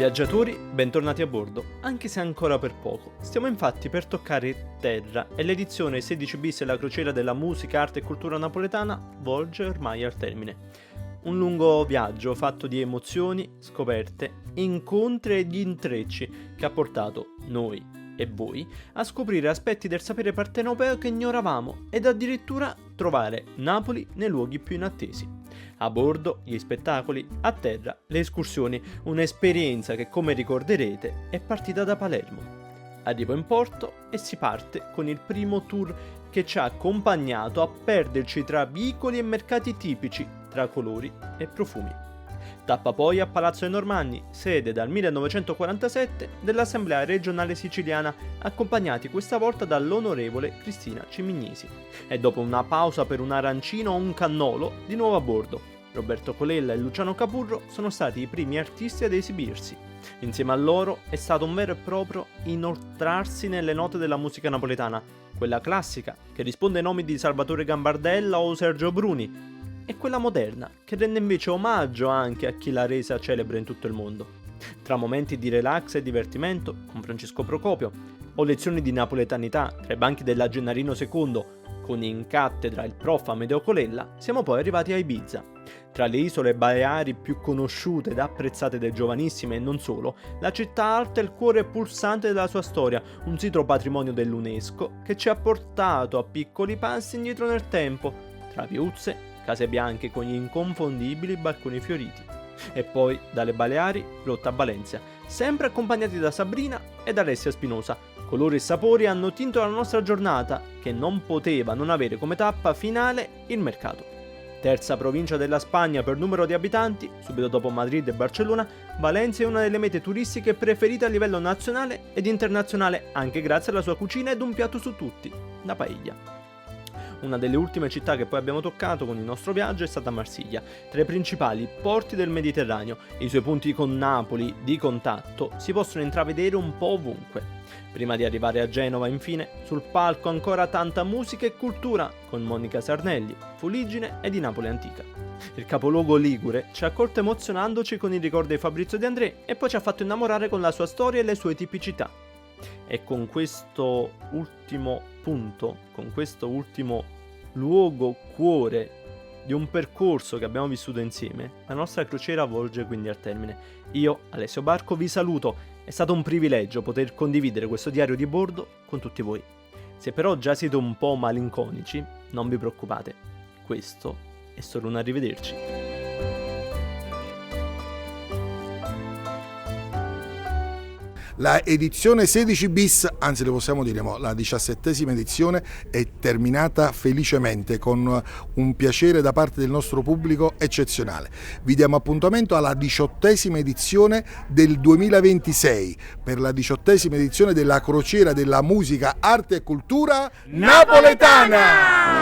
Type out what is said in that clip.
Viaggiatori, bentornati a bordo, anche se ancora per poco. Stiamo infatti per toccare terra e l'edizione 16 bis e la crociera della musica, arte e cultura napoletana volge ormai al termine. Un lungo viaggio fatto di emozioni, scoperte, incontri ed intrecci che ha portato noi e voi a scoprire aspetti del sapere partenopeo che ignoravamo ed addirittura trovare Napoli nei luoghi più inattesi. A bordo, gli spettacoli, a terra, le escursioni, un'esperienza che, come ricorderete, è partita da Palermo. Arrivo in porto e si parte con il primo tour che ci ha accompagnato a perderci tra vicoli e mercati tipici, tra colori e profumi. Tappa poi a Palazzo ai Normanni, sede dal 1947 dell'Assemblea regionale siciliana, accompagnati questa volta dall'onorevole Cristina Cimignisi. E dopo una pausa per un arancino o un cannolo, di nuovo a bordo. Roberto Colella e Luciano Capurro sono stati i primi artisti ad esibirsi. Insieme a loro è stato un vero e proprio inoltrarsi nelle note della musica napoletana, quella classica, che risponde ai nomi di Salvatore Gambardella o Sergio Bruni, e quella moderna, che rende invece omaggio anche a chi l'ha resa celebre in tutto il mondo. Tra momenti di relax e divertimento, con Francesco Procopio, o lezioni di napoletanità tra i banchi della Gennarino II, con in cattedra il prof Amedeo Colella, siamo poi arrivati a Ibiza. Tra le isole Baleari più conosciute ed apprezzate dai giovanissimi e non solo, la città alta è il cuore pulsante della sua storia, un sito patrimonio dell'UNESCO che ci ha portato a piccoli passi indietro nel tempo, tra viuzze, case bianche con gli inconfondibili balconi fioriti. E poi, dalle Baleari, rotta a Valencia, sempre accompagnati da Sabrina ed Alessia Spinosa. Colori e sapori hanno tinto la nostra giornata, che non poteva non avere come tappa finale il mercato. Terza provincia della Spagna per numero di abitanti, subito dopo Madrid e Barcellona, Valencia è una delle mete turistiche preferite a livello nazionale ed internazionale, anche grazie alla sua cucina ed un piatto su tutti, la paella. Una delle ultime città che poi abbiamo toccato con il nostro viaggio è stata Marsiglia, tra i principali porti del Mediterraneo, e i suoi punti con Napoli di contatto si possono intravedere un po' ovunque. Prima di arrivare a Genova, infine, sul palco ancora tanta musica e cultura, con Monica Sarnelli, Fuliggine e di Napoli Antica. Il capoluogo ligure ci ha accolto emozionandoci con i ricordi di Fabrizio De André e poi ci ha fatto innamorare con la sua storia e le sue tipicità. E con questo ultimo punto, con questo ultimo luogo cuore di un percorso che abbiamo vissuto insieme, la nostra crociera volge quindi al termine. Io, Alessio Barco, vi saluto. È stato un privilegio poter condividere questo diario di bordo con tutti voi. Se però già siete un po' malinconici, non vi preoccupate. Questo è solo un arrivederci. La edizione 16 bis, anzi le possiamo dire, la 17ª edizione è terminata felicemente con un piacere da parte del nostro pubblico eccezionale. Vi diamo appuntamento alla 18ª edizione del 2026 per la 18ª edizione della crociera della musica, arte e cultura napoletana!